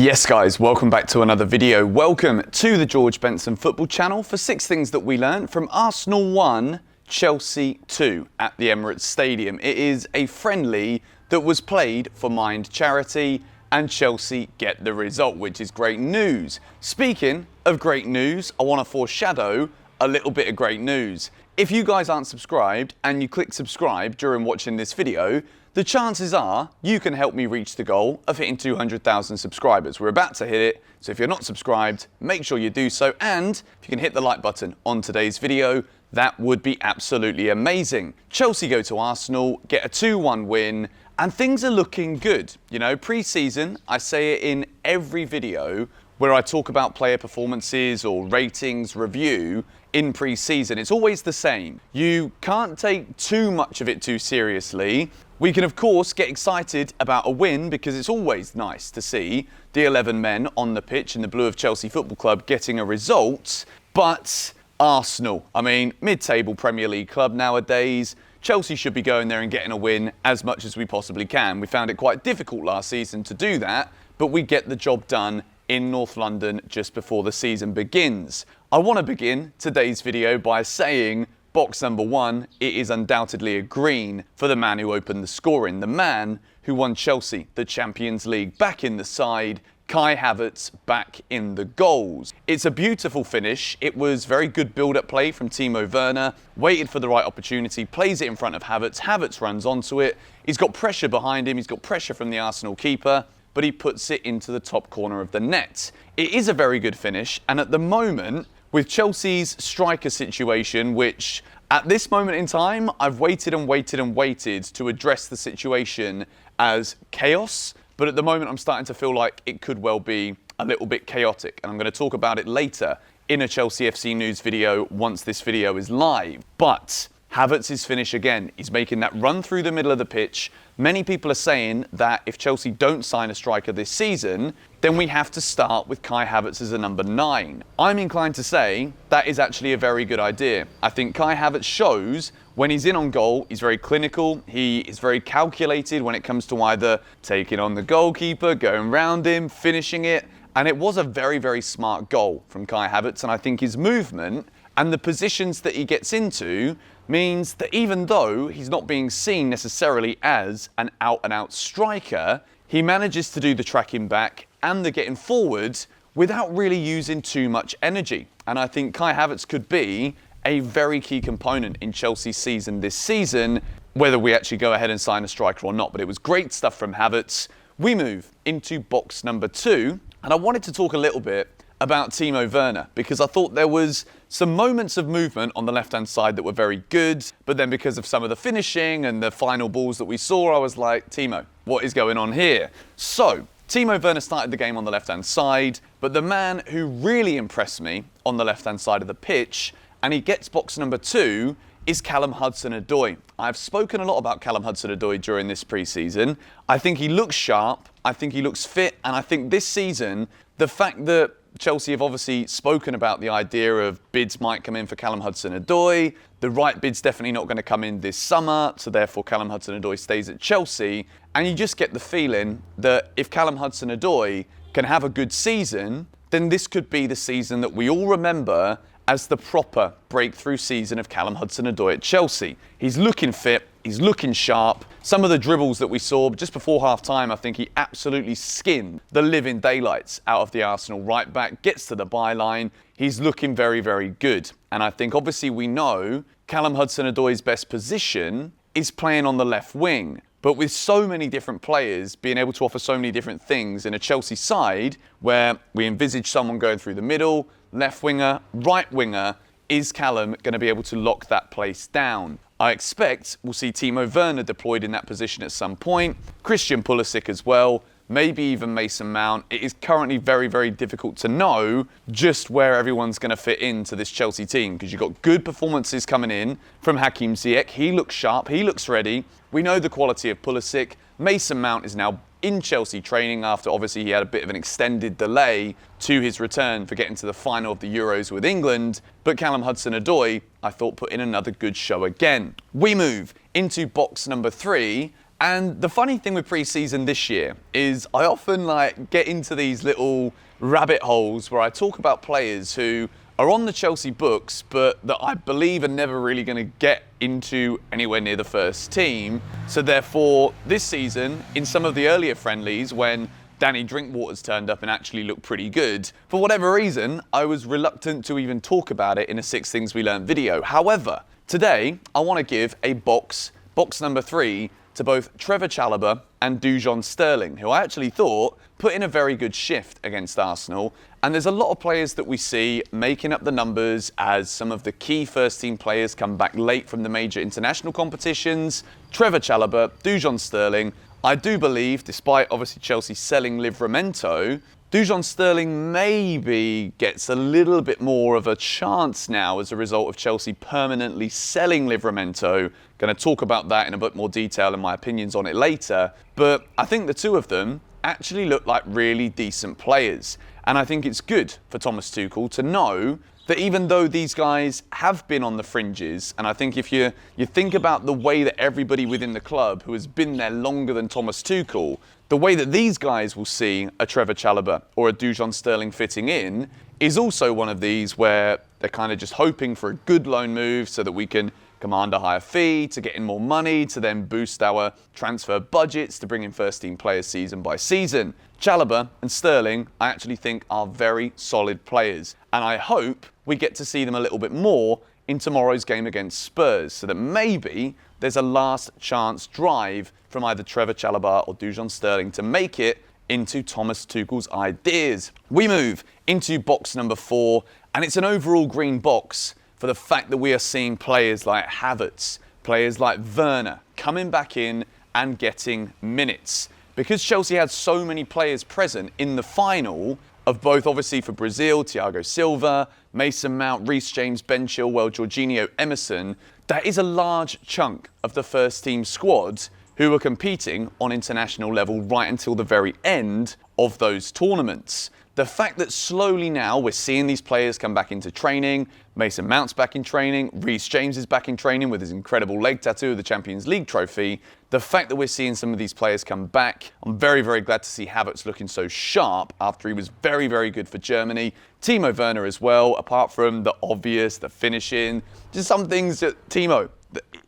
Yes guys, welcome back to another video. Welcome to the George Benson Football Channel for 6 things that we learned from Arsenal 1, Chelsea 2 at the Emirates Stadium. It is a friendly that was played for Mind Charity and Chelsea get the result, which is great news. Speaking of great news, I want to foreshadow a little bit of great news. If you guys aren't subscribed and you click subscribe during watching this video, the chances are you can help me reach the goal of hitting 200,000 subscribers. We're about to hit it, so if you're not subscribed, make sure you do so. And if you can hit the like button on today's video, that would be absolutely amazing. Chelsea go to Arsenal, get a 2-1 win, and things are looking good. You know, pre-season, I say it in every video where I talk about player performances or ratings, review in pre-season. It's always the same. You can't take too much of it too seriously. We can, of course, get excited about a win because it's always nice to see the 11 men on the pitch in the blue of Chelsea Football Club getting a result. But Arsenal, I mean, mid-table Premier League club nowadays, Chelsea should be going there and getting a win as much as we possibly can. We found it quite difficult last season to do that, but we get the job done in North London just before the season begins. I want to begin today's video by saying box number 1, it is undoubtedly a green for the man who opened the scoring, the man who won Chelsea the Champions League, back in the side, Kai Havertz back in the goals. It's a beautiful finish. It was very good build-up play from Timo Werner, waited for the right opportunity, plays it in front of Havertz. Havertz runs onto it. He's got pressure behind him. He's got pressure from the Arsenal keeper, but he puts it into the top corner of the net. It is a very good finish, and at the moment, with Chelsea's striker situation, which at this moment in time, I've waited and waited and waited to address the situation as chaos, but at the moment I'm starting to feel like it could well be a little bit chaotic, and I'm going to talk about it later in a Chelsea FC news video once this video is live. But Havertz's finish again, he's making that run through the middle of the pitch. Many people are saying that if Chelsea don't sign a striker this season, then we have to start with Kai Havertz as a number 9. I'm inclined to say that is actually a very good idea. I think Kai Havertz shows when he's in on goal, he's very clinical, he is very calculated when it comes to either taking on the goalkeeper, going round him, finishing it. And it was a very, very smart goal from Kai Havertz, and I think his movement and the positions that he gets into means that even though he's not being seen necessarily as an out-and-out striker, he manages to do the tracking back and the getting forward without really using too much energy. And I think Kai Havertz could be a very key component in Chelsea's season this season, whether we actually go ahead and sign a striker or not. But it was great stuff from Havertz. We move into box number 2, and I wanted to talk a little bit about Timo Werner because I thought there was some moments of movement on the left-hand side that were very good, but then because of some of the finishing and the final balls that we saw, I was like, Timo, what is going on here? So, Timo Werner started the game on the left-hand side, but the man who really impressed me on the left-hand side of the pitch, and he gets box number 2, is Callum Hudson-Odoi. I've spoken a lot about Callum Hudson-Odoi during this pre-season. I think he looks sharp, I think he looks fit, and I think this season, the fact that Chelsea have obviously spoken about the idea of bids might come in for Callum Hudson-Odoi. The right bid's definitely not going to come in this summer, so therefore Callum Hudson-Odoi stays at Chelsea. And you just get the feeling that if Callum Hudson-Odoi can have a good season, then this could be the season that we all remember as the proper breakthrough season of Callum Hudson-Odoi at Chelsea. He's looking fit, he's looking sharp. Some of the dribbles that we saw just before half-time, I think he absolutely skinned the living daylights out of the Arsenal right back, gets to the byline. He's looking very, very good. And I think obviously we know Callum Hudson-Odoi's best position is playing on the left wing. But with so many different players being able to offer so many different things in a Chelsea side where we envisage someone going through the middle, left winger, right winger, is Callum going to be able to lock that place down? I expect we'll see Timo Werner deployed in that position at some point, Christian Pulisic as well, maybe even Mason Mount. It is currently very, very difficult to know just where everyone's going to fit into this Chelsea team because you've got good performances coming in from Hakim Ziyech. He looks sharp, he looks ready. We know the quality of Pulisic. Mason Mount is now in Chelsea training after obviously he had a bit of an extended delay to his return for getting to the final of the Euros with England. But Callum Hudson-Odoi, I thought, put in another good show again. We move into box number 3, And the funny thing with pre-season this year is I often get into these little rabbit holes where I talk about players who are on the Chelsea books, but that I believe are never really going to get into anywhere near the first team. So therefore, this season, in some of the earlier friendlies, when Danny Drinkwater's turned up and actually looked pretty good, for whatever reason, I was reluctant to even talk about it in a 6 Things We Learned video. However, today, I want to give a box number 3, to both Trevor Chalobah and Dujon Sterling, who I actually thought put in a very good shift against Arsenal. And there's a lot of players that we see making up the numbers as some of the key first-team players come back late from the major international competitions. Trevor Chalobah, Dujon Sterling. I do believe, despite obviously Chelsea selling Livramento, Dujon Sterling maybe gets a little bit more of a chance now as a result of Chelsea permanently selling Livramento. Going to talk about that in a bit more detail and my opinions on it later. But I think the two of them actually look like really decent players. And I think it's good for Thomas Tuchel to know that even though these guys have been on the fringes, and I think if you think about the way that everybody within the club who has been there longer than Thomas Tuchel, the way that these guys will see a Trevor Chalobah or a Dujon Sterling fitting in is also one of these where they're kind of just hoping for a good loan move so that we can command a higher fee, to get in more money, to then boost our transfer budgets, to bring in first-team players season by season. Chalobah and Sterling, I actually think, are very solid players. And I hope we get to see them a little bit more in tomorrow's game against Spurs, so that maybe there's a last chance drive from either Trevor Chalobah or Dujon Sterling to make it into Thomas Tuchel's ideas. We move into box number 4, and it's an overall green box for the fact that we are seeing players like Havertz, players like Werner coming back in and getting minutes. Because Chelsea had so many players present in the final of both, obviously, for Brazil, Thiago Silva, Mason Mount, Reece James, Ben Chilwell, Jorginho, Emerson, that is a large chunk of the first-team squad who were competing on international level right until the very end of those tournaments. The fact that slowly now we're seeing these players come back into training, Mason Mount's back in training, Reece James is back in training with his incredible leg tattoo of the Champions League trophy. The fact that we're seeing some of these players come back, I'm very, very glad to see Havertz looking so sharp after he was very, very good for Germany. Timo Werner as well, apart from the obvious, the finishing, just some things that Timo,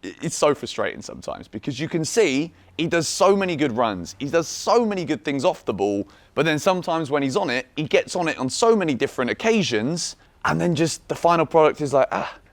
it's so frustrating sometimes because you can see he does so many good runs. He does so many good things off the ball, but then sometimes when he's on it, he gets on it on so many different occasions, and then just the final product is like,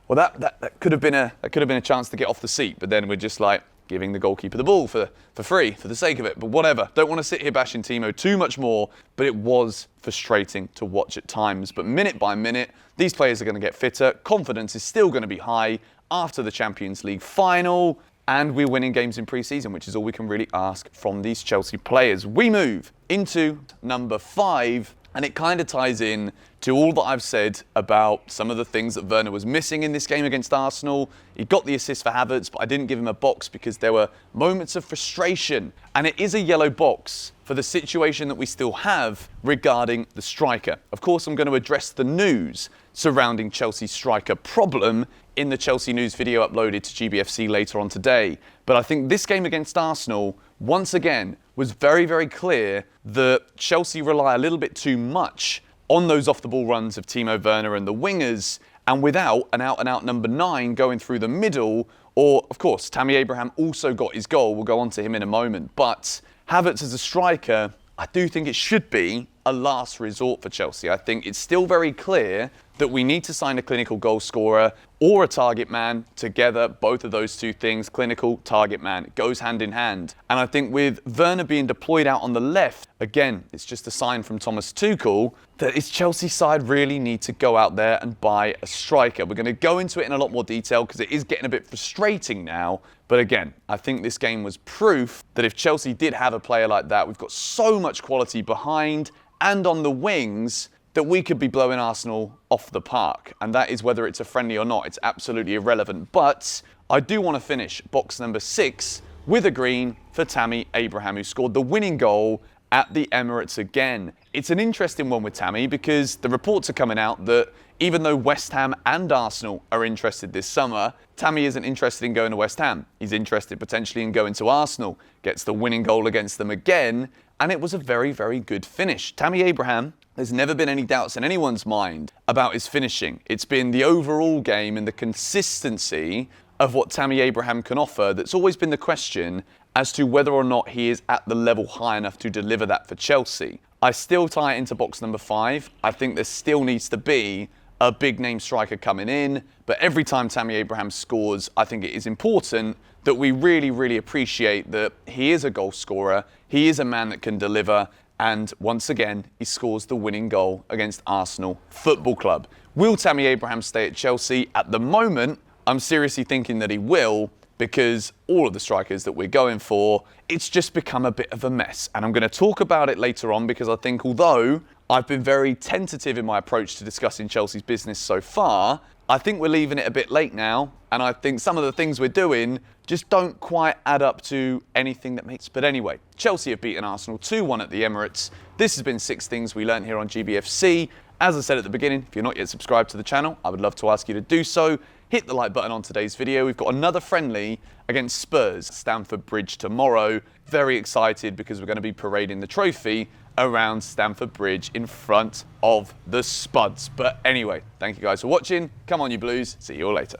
well, that could have been a chance to get off the seat, but then we're just like giving the goalkeeper the ball for free, for the sake of it. But whatever. Don't want to sit here bashing Timo too much more, but it was frustrating to watch at times. But minute by minute, these players are going to get fitter. Confidence is still going to be high after the Champions League final, and we're winning games in pre-season, which is all we can really ask from these Chelsea players. We move into number 5, and it kind of ties in to all that I've said about some of the things that Werner was missing in this game against Arsenal. He got the assist for Havertz, but I didn't give him a box because there were moments of frustration. And it is a yellow box for the situation that we still have regarding the striker. Of course, I'm going to address the news surrounding Chelsea's striker problem in the Chelsea news video uploaded to GBFC later on today. But I think this game against Arsenal, once again, was very, very clear that Chelsea rely a little bit too much on those off-the-ball runs of Timo Werner and the wingers, and without an out-and-out number 9 going through the middle, or, of course, Tammy Abraham also got his goal. We'll go on to him in a moment. But Havertz as a striker, I do think it should be a last resort for Chelsea. I think it's still very clear that we need to sign a clinical goal scorer or a target man together. Both of those two things, clinical, target man, it goes hand in hand. And I think with Werner being deployed out on the left, again, it's just a sign from Thomas Tuchel that his Chelsea side really need to go out there and buy a striker. We're going to go into it in a lot more detail because it is getting a bit frustrating now. But again, I think this game was proof that if Chelsea did have a player like that, we've got so much quality behind and on the wings that we could be blowing Arsenal off the park. And that is whether it's a friendly or not. It's absolutely irrelevant. But I do want to finish box number 6 with a green for Tammy Abraham, who scored the winning goal at the Emirates again. it's an interesting one with Tammy because the reports are coming out that even though West Ham and Arsenal are interested this summer, Tammy isn't interested in going to West Ham. He's interested potentially in going to Arsenal, gets the winning goal against them again, and it was a very, very good finish. Tammy Abraham, there's never been any doubts in anyone's mind about his finishing. It's been the overall game and the consistency of what Tammy Abraham can offer that's always been the question as to whether or not he is at the level high enough to deliver that for Chelsea. I still tie it into box number 5. I think there still needs to be a big name striker coming in, but every time Tammy Abraham scores, I think it is important that we really, really appreciate that he is a goal scorer, he is a man that can deliver, and once again, he scores the winning goal against Arsenal Football Club. Will Tammy Abraham stay at Chelsea? At the moment, I'm seriously thinking that he will, because all of the strikers that we're going for, it's just become a bit of a mess. And I'm going to talk about it later on because I think although I've been very tentative in my approach to discussing Chelsea's business so far, I think we're leaving it a bit late now. And I think some of the things we're doing just don't quite add up to anything that makes. But anyway, Chelsea have beaten Arsenal 2-1 at the Emirates. This has been 6 Things We Learned here on GBFC. As I said at the beginning, if you're not yet subscribed to the channel, I would love to ask you to do so. Hit the like button on today's video. We've got another friendly against Spurs, Stamford Bridge tomorrow. Very excited because we're going to be parading the trophy around Stamford Bridge in front of the Spuds. But anyway, thank you guys for watching. Come on, you Blues. See you all later.